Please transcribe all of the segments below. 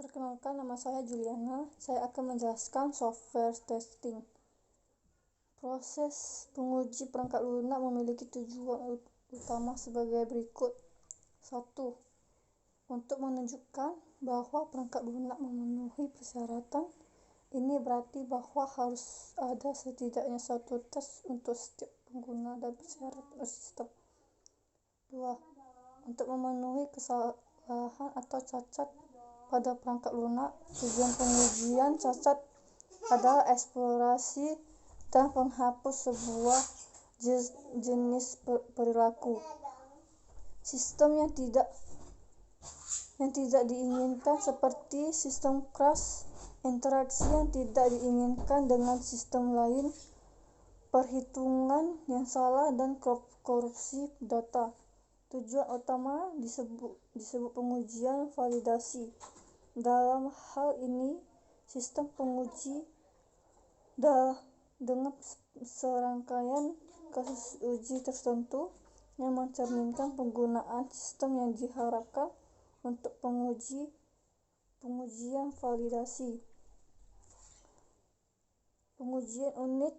Perkenalkan, nama saya Juliana. Saya akan menjelaskan software testing. Proses penguji perangkat lunak memiliki tujuan utama sebagai berikut. 1. Untuk menunjukkan bahwa perangkat lunak memenuhi persyaratan. Ini berarti bahwa harus ada setidaknya satu tes untuk setiap pengguna dan persyaratan sistem. 2. Untuk memenuhi kesalahan atau cacat pada perangkat lunak. Tujuan pengujian cacat adalah eksplorasi dan menghapus sebuah jenis perilaku sistem yang tidak diinginkan, seperti sistem crash, interaksi yang tidak diinginkan dengan sistem lain, perhitungan yang salah, dan korupsi data. Tujuan utama disebut pengujian validasi. Dalam hal ini, sistem penguji dengan serangkaian kasus uji tertentu yang mencerminkan penggunaan sistem yang diharapkan untuk pengujian validasi. Pengujian unit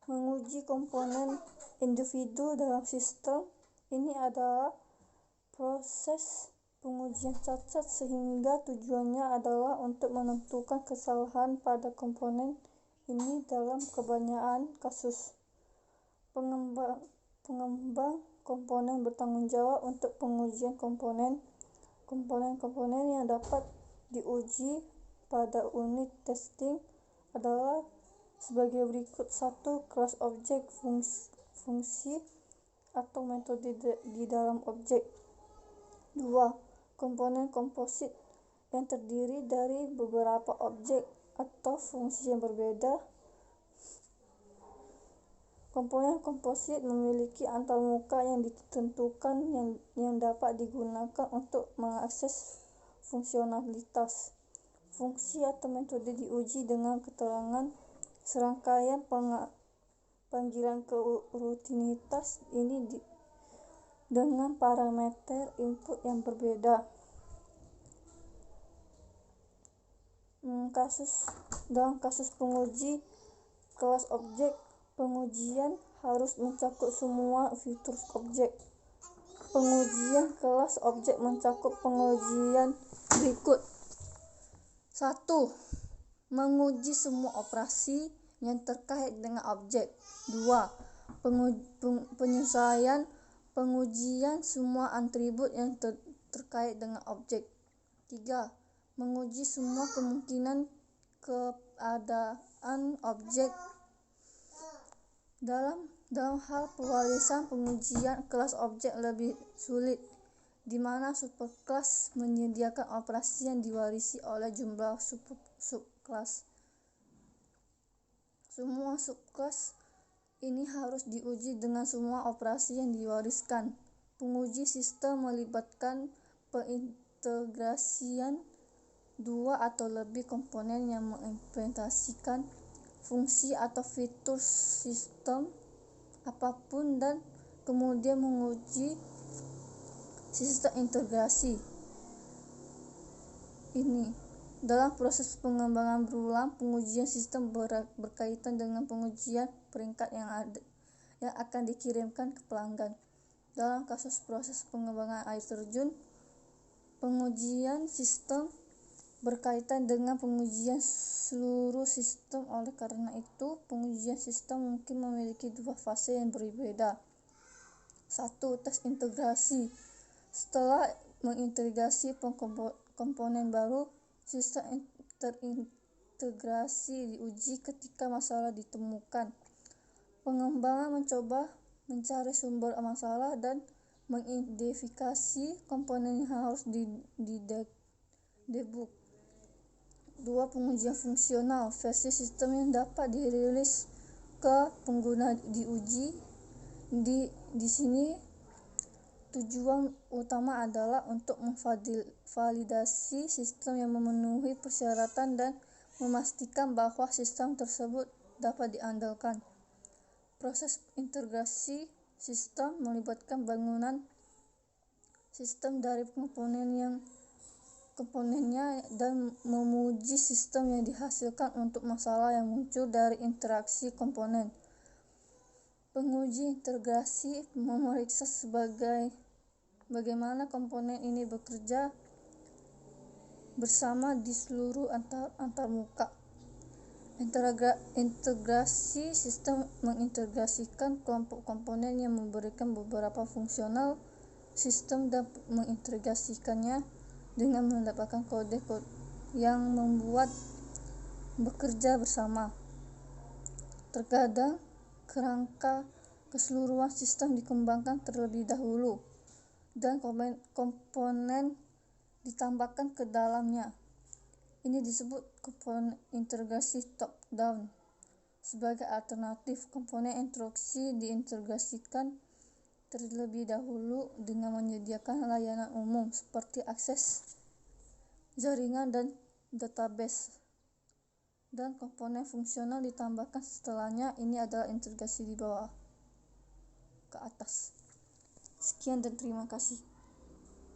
menguji komponen individu dalam sistem. Ini adalah proses pengujian cacat sehingga tujuannya adalah untuk menentukan kesalahan pada komponen ini. Dalam kebanyakan kasus, pengembang komponen bertanggung jawab untuk pengujian komponen yang dapat diuji pada unit testing adalah sebagai berikut. 1. Kelas objek, fungsi atau metode di dalam objek. 2. Komponen komposit yang terdiri dari beberapa objek atau fungsi yang berbeda. Komponen komposit memiliki antarmuka yang ditentukan yang dapat digunakan untuk mengakses fungsionalitas. Fungsi atau metode diuji dengan keterangan serangkaian panggilan ke rutinitas ini dengan parameter input yang berbeda. Dalam kasus penguji kelas objek, pengujian harus mencakup semua fitur objek. Pengujian kelas objek mencakup pengujian berikut. 1. Menguji semua operasi yang terkait dengan objek. 2. Penyesuaian pengujian semua atribut yang terkait dengan objek. 3. Menguji semua kemungkinan keadaan objek. Dalam hal pewarisan, pengujian kelas objek lebih sulit, di mana subkelas menyediakan operasi yang diwarisi oleh jumlah subkelas. Semua subkelas ini harus diuji dengan semua operasi yang diwariskan. Penguji sistem melibatkan pengintegrasian dua atau lebih komponen yang mengimplementasikan fungsi atau fitur sistem apapun dan kemudian menguji sistem integrasi ini. Dalam proses pengembangan berulang, pengujian sistem berkaitan dengan pengujian peringkat yang akan dikirimkan ke pelanggan. Dalam kasus proses pengembangan air terjun, pengujian sistem berkaitan dengan pengujian seluruh sistem. Oleh karena itu, pengujian sistem mungkin memiliki dua fase yang berbeda. 1. Tes integrasi. Setelah mengintegrasi komponen baru, sistem terintegrasi diuji ketika masalah ditemukan. Pengembangan mencoba mencari sumber masalah dan mengidentifikasi komponen yang harus didebug. 2. Pengujian fungsional. Versi sistem yang dapat dirilis ke pengguna diuji. Di sini tujuan utama adalah untuk memvalidasi sistem yang memenuhi persyaratan dan memastikan bahwa sistem tersebut dapat diandalkan. Proses integrasi sistem melibatkan bangunan sistem dari komponen yang komponennya dan memuji sistem yang dihasilkan untuk masalah yang muncul dari interaksi komponen. Penguji integrasi memeriksa bagaimana komponen ini bekerja bersama di seluruh antarmuka. Integrasi sistem mengintegrasikan kelompok komponen yang memberikan beberapa fungsional sistem dan mengintegrasikannya dengan mendapatkan kode yang membuat bekerja bersama. Terkadang kerangka keseluruhan sistem dikembangkan terlebih dahulu dan komponen ditambahkan ke dalamnya. Ini disebut komponen integrasi top-down. Sebagai alternatif, komponen instruksi diintegrasikan terlebih dahulu dengan menyediakan layanan umum seperti akses jaringan dan database. Dan komponen fungsional ditambahkan setelahnya. Ini adalah integrasi di bawah ke atas. Sekian dan terima kasih.